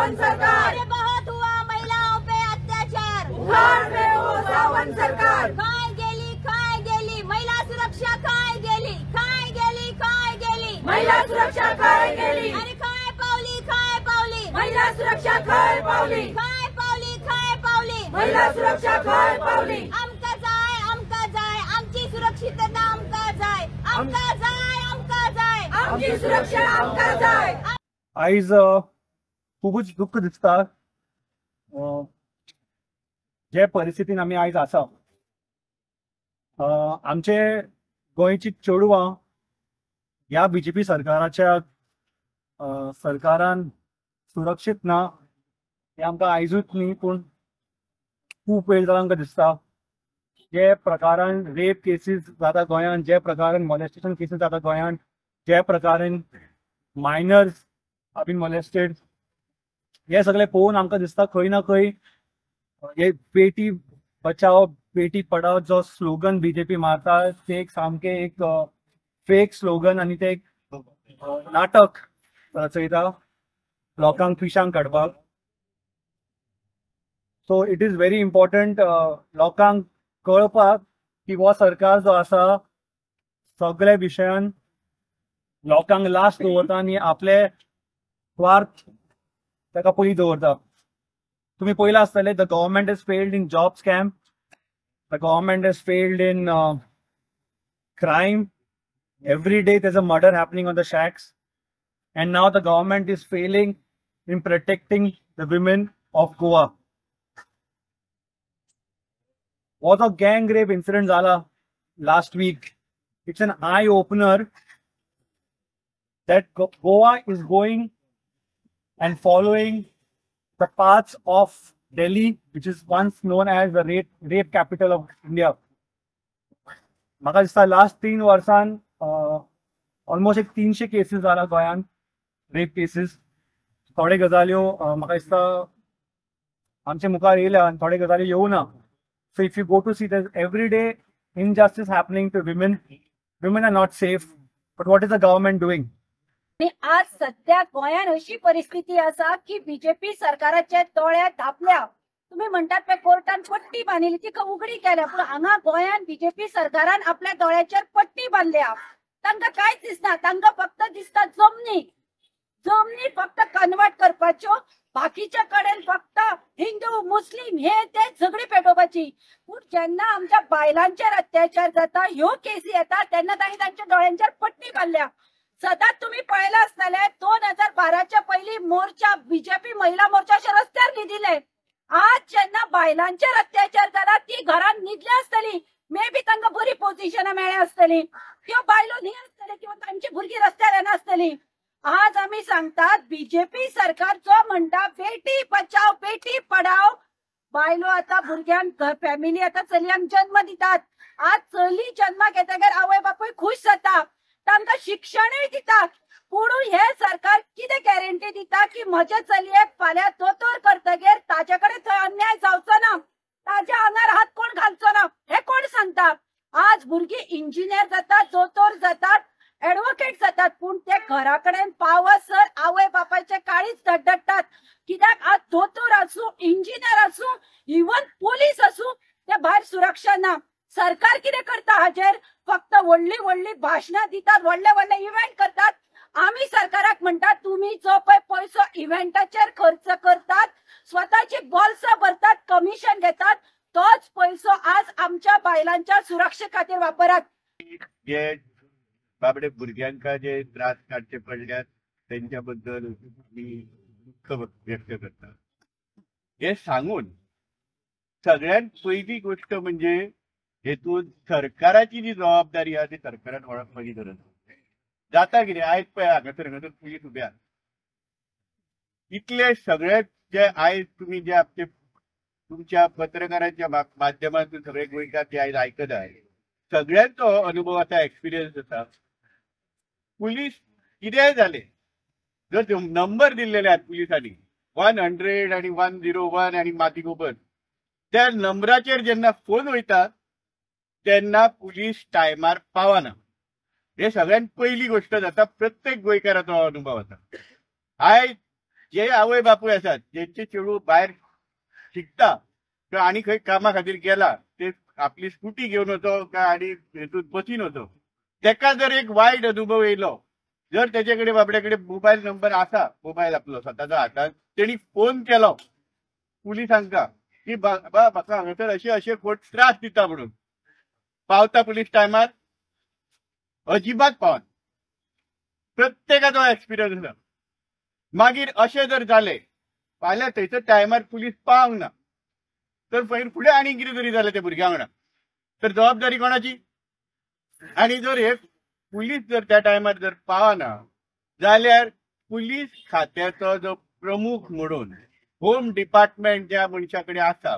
सावंत सरकार। अरे बहुत हुआ महिलाओं पे अत्याचार, उखाड़ में हो सावंत सरकार। काय गेली महिला सुरक्षा, काय गेली महिला सुरक्षा काय गेली। अरे काय पावली महिला सुरक्षा काय पावली। महिला सुरक्षा काय पावली। आमका जाय आमची सुरक्षितता आमका जाय आमची सुरक्षा आमका जाय। आयज खूबच दुःख दिसता जे परिस्थितीन आमी आयज आसा। आमचे गोंयची चेडवां ह्या बीजेपी सरकाराच्या सरकारान सुरक्षीत ना हे आमकां आयजूच न्ही पूण खूब वेळ जालो आमकां दिसता। जे प्रकारान रेप केसीस जाता गोंयान, जे प्रकारान मॉलेस्टेशन केसीस जाता गोंयान, जे प्रकारान मायनर्स आर बीन मॉलेस्टेड, हे सगळे पळोवन आमकां दिसता खंय ना खंय हे बेटी बचाओ बेटी पढाओ जो स्लोगन बीजेपी मारता ते एक सामके एक फेक स्लोगन आनी ते एक नाटक रचयता लोकांक पिशांक काडपाक। So it is very important लोकांक कळपाक की हो सरकार जो आसा सगळे विशयान लोकांक लास्ट दवरता आनी आपले स्वार्थ ताका पयलीं दवरता। तुमी पळयलां आसतलें the government is failed in job scam, the government is failed in crime. Every day there's a murder happening on the shacks, and now the government is failing in protecting the women of Goa. Was a gang rape incident zala last week. It's an eye opener that Goa is going and following the paths of Delhi, which is once known as the rape capital of India. म्हाका दिसता last 3 वर्सान almost एक 300 cases जाला गोंयान, rape cases. थोडे गजाल्यो म्हाका दिसता आमचे मुखार येयल्या आनी थोडे गजाल्यो येवना। So if you go to see there every day injustice happening to women are not safe, but what is the government doing? आणि आज सध्या गोंयान अशी परिस्थिती असा की बीजेपी सरकाराच्या दोळ्यात धापल्या। तुम्ही म्हणतात ते कोर्टान पट्टी बांधिली ती उघडी केल्या, पण हांगा गोंयान बीजेपी सरकारान आपल्या दोळ्याचेर पट्टी बांधल्या। तांकां कांयच दिसना, तांकां फक्त दिसता जमनी फक्त कन्वर्ट करपाच्यो, बाकीच्या कडेन फक्त हिंदू मुस्लिम हे ते झगडी पेटोवपाची। पूण जेन्ना आमच्या बायलांचेर अत्याचार जाता, ह्यो केसी येता, तेन्ना तांणी तांच्या दोळ्यांचेर पट्टी बांधल्या। सदांच तुम्ही पळयला आसतले 2012च्या पयली मोर्चा बीजेपी महिला मोर्चाच्या रस्त्यार न्हिदिले। आज जेन्ना बायलांचेर अत्याचार जाला ती घरात न्हिदली आसतली, मे बी तांकां बरी पोझिशनां मेळ्ळी आसतली, त्यो बायलो न्ही आसतले किंवा तांची भुरगीं रस्त्यार येनासतली। आज आमी सांगतात बीजेपी सरकार जो म्हणटा बेटी बचाओ बेटी पढाओ, बायलो आता भुरग्यांक फॅमिली आता चलयांक जन्म दितात। आज चली जन्माक येतकीर आवय बापूय खुश जाता, तांकां शिक्षणय दिता, पूण हे सरकार कितें गॅरंटी दिता की म्हज्या चलयेक फाल्यां दोतोर करतकीर ताजे कडेन थंय अन्याय जावचो ना, ताज्या आंगार हात कोण घालचो ना, हे कोण सांगता? आज भुरगीं इंजिनियर जातात, दोतोर जातात, एडवोकेट जातात, पूण ते घरा कडेन पावसर आवय बापायचे काळीच धडधडटात। कित्याक आज दोतोर आसूं, इंजिनियर आसूं, इवन पोलीस आसूं, ते भायर सुरक्षा ना। सरकार कितें करता हाजेर? फक्त व्हडली भाशणां दितात, व्हडले इव्हेंट करतात। आम्ही सरकाराक म्हणतात तुम्ही जो पैसो इव्हेंटाचेर खर्च करतात, स्वतःची बॉल्सां भरतात, कमिशन घेतात, तोच पैसो आज आमच्या बायलांच्या सुरक्षे खातीर वापरात। जे बाबडे भुरग्यांका जे त्रास काडचे पडल्यात त्यांच्या बद्दल मी दुःख व्यक्त करता। हे सांगून सगळ्यात पहिली गोष्ट म्हणजे हेतून सरकाराची जी जबाबदारी आहे ती सरकारान ओळखपाची गरज जाता। कितें आयज पळय हांगासर पुलीस उभ्या, इतले सगळे जे आयज तुम्ही जे आपले तुमच्या पत्रकारांच्या माध्यमातून सगळे गोंयकार जे आयज आयकत आहे, सगळ्यांचो अनुभव आसा, एक्सपिरियन्स आसा। पुलीस कितेंय जाले, जर नंबर दिल्लेले आहेत पुलिसांनी 100 आणि 101 आणि मातीगोबर, त्या नंबराचेर जेन्ना फोन वयता तेन्ना पुलीस टायमार पावना। हे सगळ्यात पहिली गोष्ट जाता, प्रत्येक गोंयकाराचो अनुभव आसा। आयज जे आवय बापूय आसात जेंचे चेडूं भायर शिकता किंवा आनी खंय कामा खातीर गेला ते आपली स्कूटी घेवन वचो काय आनी हेतून बसीन वचो तेका जर एक वायट अनुभव येयलो जर तेचे कडेन बाबड्या कडेन मोबायल नंबर आसा मोबायल आपलो स्वताचो हातांत तेणी फोन केलो पुलिसांका की म्हाका हांगासर अशे अशे कोण त्रास दिता म्हणून पावता पुलीस टायमार अजिबात पावना प्रत्येकाचो एक्सपिरियन्स आसा मागीर अशें जर जालें फाल्यां थंयसर टायमार पुलीस पावंक ना तर फुडें आनी कितें तरी जालें त्या भुरग्यां वांगडा तर जबाबदारी कोणाची आनी जर हे पुलीस जर त्या टायमार जर पावना जाल्यार पुलीस खात्याचो जो प्रमुख म्हणून होम डिपार्टमेंट ज्या मनशा कडेन आसा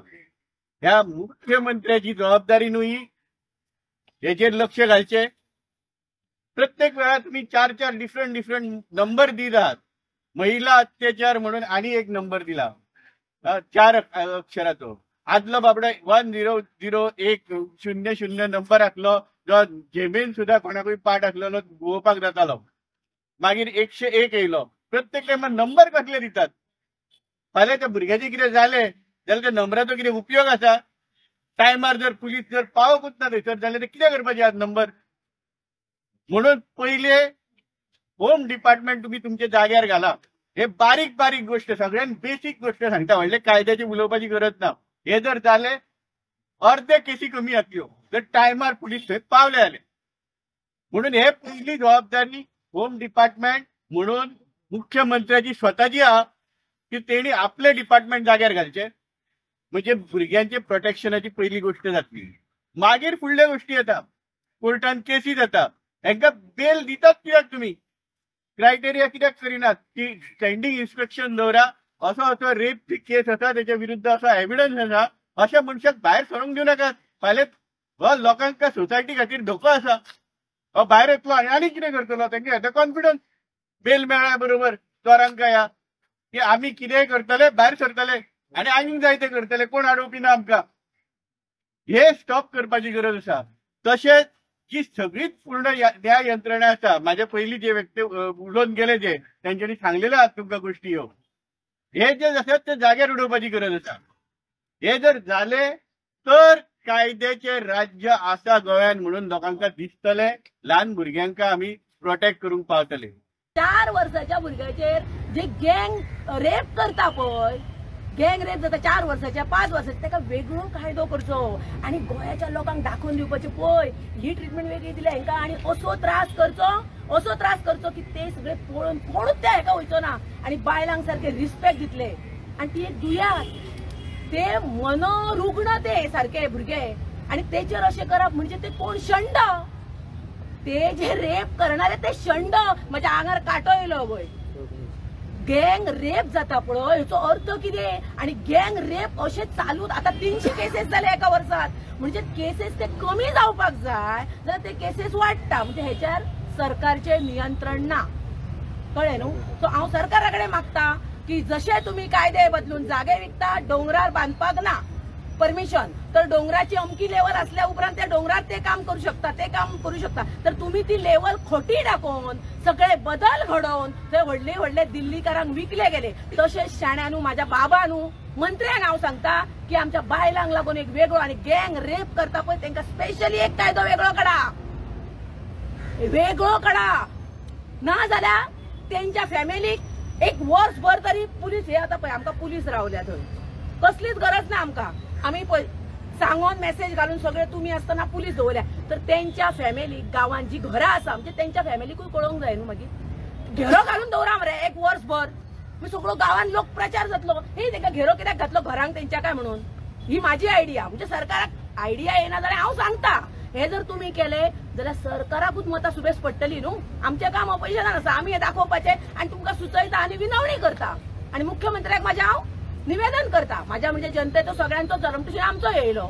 ह्या मुख्यमंत्र्याची जबाबदारी न्हू ही हेचेर लक्ष घालचें प्रत्येक वेळा तुम्ही 4 डिफरंट नंबर दिलात महिला अत्याचार म्हणून आणि एक नंबर दिला 4 अक्षराचो आदलो बाबडा 100100 नंबर आसलो जो जेमेन सुद्धा कोणाकूय पाठ आसलो गोवपाक जातालो मागीर 101 येयलो प्रत्येक टायमार नंबर कसले दितात फाल्यां त्या भुरग्याचें कितें जालें जाल्यार त्या नंबराचो कितें उपयोग आसा टायमार जर पुलीस जर पावकूच ना थंयसर जाल्यार ते कितें करपाचे आहात नंबर म्हणून पहिले होम डिपार्टमेंट तुम्ही तुमच्या जाग्यार घाला हे बारीक बारीक गोष्ट सगळ्यात बेसिक गोष्ट सांगता व्हडले कायद्याची उलोवपाची गरज ना हे जर जाले अर्धे केसी कमी जातल्यो जर टायमार पुलीस थंय पावले जाले म्हणून हे पहिली जबाबदारी होम डिपार्टमेंट म्हणून मुख्यमंत्र्याची स्वताची आहा की तेणी आपले डिपार्टमेंट जाग्यार घालचे म्हणजे भुरग्यांचे प्रोटेक्शनाची पहिली गोष्ट जातली मागीर फुडल्यो गोष्टी येता कोर्टान केसी जाता हांकां बेल दितात कित्याक तुम्ही क्रायटेरिया कित्याक करिनात की स्टँडिंग इन्स्पेक्शन दवरा असो रेप केस आसा तेच्या विरुद्ध असो एव्हिडन्स आसा अशा मनशाक भायर सरूंक दिवं नाकात फाल्यां हो लोकांका सोसायटी खातीर धोको आसा हो भायर येतलो आनी कितें करतलो तांकां येता कॉन्फिडन्स बेल मेळ्ळ्या बरोबर चोरांक या की आमी कितेंय करतले भायर सरतले आनी आनीक जाय ते करतले कोण आडोवपी ना आमकां हे स्टॉप करपाची गरज आसा तशेंच जी सगळीच पूर्ण न्याय यंत्रणा आसा माझ्या पयलीं जे व्यक्ती उलोवन गेले जे तांच्यांनी सांगलेल्यो आहात तुमकां गोष्टी ह्यो हे जे आसात ते जाग्यार उडोवपाची गरज आसा हे जर जाले तर कायद्याचे राज्य आसा गोंयांत म्हणून लोकांका दिसतले ल्हान भुरग्यांका आमी प्रोटेक्ट करूंक पावतले 4 वर्साच्या भुरग्याचेर जे गँग रेप करता पळय गँग रेप जाता 4 वर्साच्या 5 वर्साच्या ताका वेगळो कायदो करचो आणि गोंयाच्या लोकांक दाखोवन दिवपाचे पळय ही ट्रिटमेंट वेगळी दिल्या हांकां आणि असो त्रास करचो की ते सगळे पळोवन कोणूच त्या हाका वयचो ना आणि बायलांक सारखे रिस्पेक्ट दितले आणि ती एक दुयेंस ते मनोरुग्ण ते सारखे भुरगे आणि तेचेर अशें करप म्हणजे ते कोण शंड ते जे रेप करणारे ते शंड म्हज्या आंगार कांटो येयलो पळय गँग रेप जाता पळय हेचो अर्थ कितें आणि गँग रेप अशें चालूच आता 300 केसेस जाले एका वर्सात म्हणजे केसेस ते कमी जावपाक जाय जाल्यार ते केसेस वाडटा म्हणजे हेचेर सरकारचे नियंत्रण ना कळ्ळें न्हू सो हांव सरकारा कडेन मागता की जशे तुम्ही कायदे बदलून जागे विकता डोंगरार बांदपाक ना परमिशन तर डोंगराची अमकी लेवल असल्या उपरांत त्या डोंगरार ते काम करू शकता तर तुम्ही ती लेवल खोटी टाकून सगळे बदल घडोवन थंय व्हडले दिल्लीकारांक विकले गेले तशेंच शाण्यांनू माझ्या बाबानू मंत्र्यांक हांव सांगता की आमच्या बायलांक लागून एक वेगळो आणि गँग रेप करता पळय तांकां स्पेशली एक कायदो वेगळो काडा ना जाल्यार तेंच्या फॅमिलीक एक वर्सभर तरी पुलीस हे आता पळय आमकां पुलीस रावल्या थंय कसलीच गरज ना आमकां आमी सांगून मेसेज घालून सगळे तुम्ही असताना पुलीस दवरल्या तर त्यांच्या फॅमिली गावांत जी घरां आसा म्हणजे त्यांच्या फॅमिलीकूय कळोवंक जाय न्हू मागीर घेरो घालून दवरा मरे एक वर्सभर सगळो गावांत लोक प्रचार जातलो हे तांकां घेरो कित्याक घातलो घरांक तेंच्या काय म्हणून ही माझी आयडिया म्हणजे सरकाराक आयडिया येना जाल्यार हांव सांगता हे जर तुम्ही केले जाल्यार सरकाराकूच मतां सुबेज पडटली न्हू आमचें काम ऑपोजिशनान आसा आमी हे दाखोवपाचें आनी तुमकां सुचयता आनी विनवणी करता आनी मुख्यमंत्र्याक म्हाजें हांव निवेदन करता माझ्या म्हणजे जनतेचो सगळ्यांचो जन्मदिवस आमचो येयलो